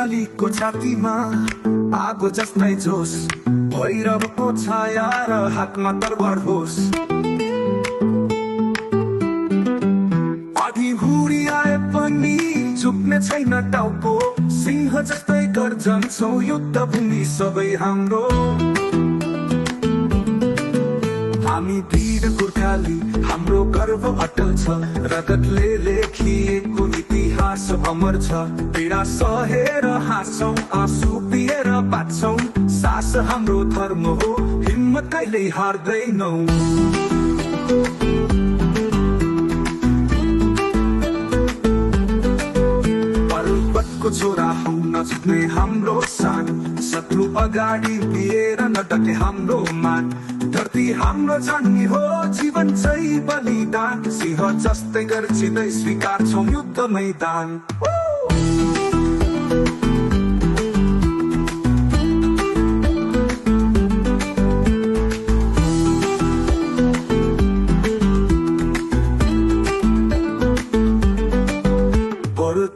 गोर्खालीको छातीमा आगो जस्तै जोस भैरवको छाया र हातमा तरबार होस्। आधी हुरी आए पनि झुक्ने छैन टाउको, सिंह जस्तै गर्जन्छौ युद्ध भूमि सबै हाम्रो। हामी वीर गोर्खाली, हाम्रो गर्व अटल छ, रगतले लेखिएको इतिहास अमर छ। पीडा सहेर हाँसौं, आँसु पिएर बाँच्छौं, सास हाम्रो धर्म हो, हिम्मत कहिल्यै हार्दैनौ। पर्वतको छोरा हौ नझुक्ने हाम्रो सान, शत्रु अगाडि बिएर नडटे हाम्रो मान। धरती हाम्रो जन्मी हो, जीवन चाहिँ बलिदान, सिंह जस्तै गर्जिँदै स्वीकार्छौं युद्ध मैदान।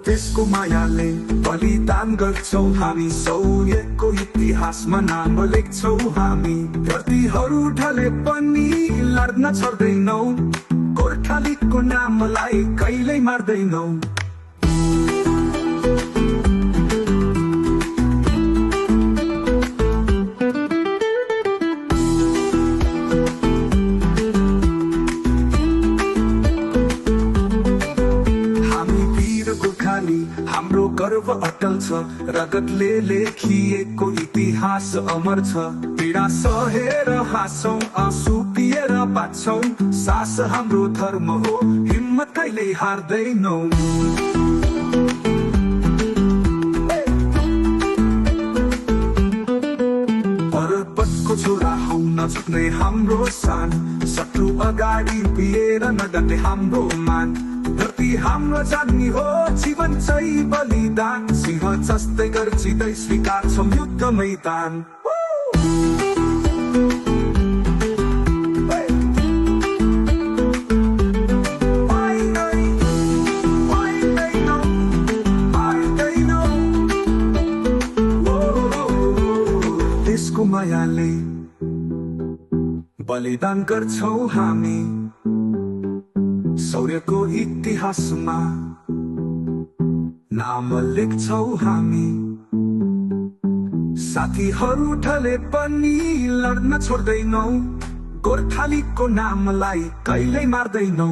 त्यसको मायाले बलिदान गर्छौं हामी, शौर्यको इतिहासमा नाम लेख्छौं हामी। धरतीहरू ढले पनि लड्न छोड्दैनौ, गोर्खालीको नामलाई कहिल्यै मार्दैनौ। हाम्रो गर्व अटल छ, रगतले लेखिएको इतिहास अमर छ। पीडा सहेर हाँसौं, आँसु पिएर बाँच्छौं, सास हाम्रो धर्म हो, हिम्मत कहिल्यै हार्दैनौ। पर्वतको छोरा हौ नझुक्ने हाम्रो सान, शत्रु अगाडि बिएर नडटे हाम्रो मान। धरती हाम्रो जन्मी हो, जीवन चाहिँ बलिदान, सिंह जस्तै गर्जिँदै स्वीकार्छौं युद्ध मैदान। त्यसको मायाले बलिदान गर्छौं हामी, शौर्यको इतिहासमा नाम लेख्छौं हामी। साथीहरू ढले पनि लड्न छोड्दैनौ, गोर्खालीको नामलाई कहिल्यै मार्दैनौ।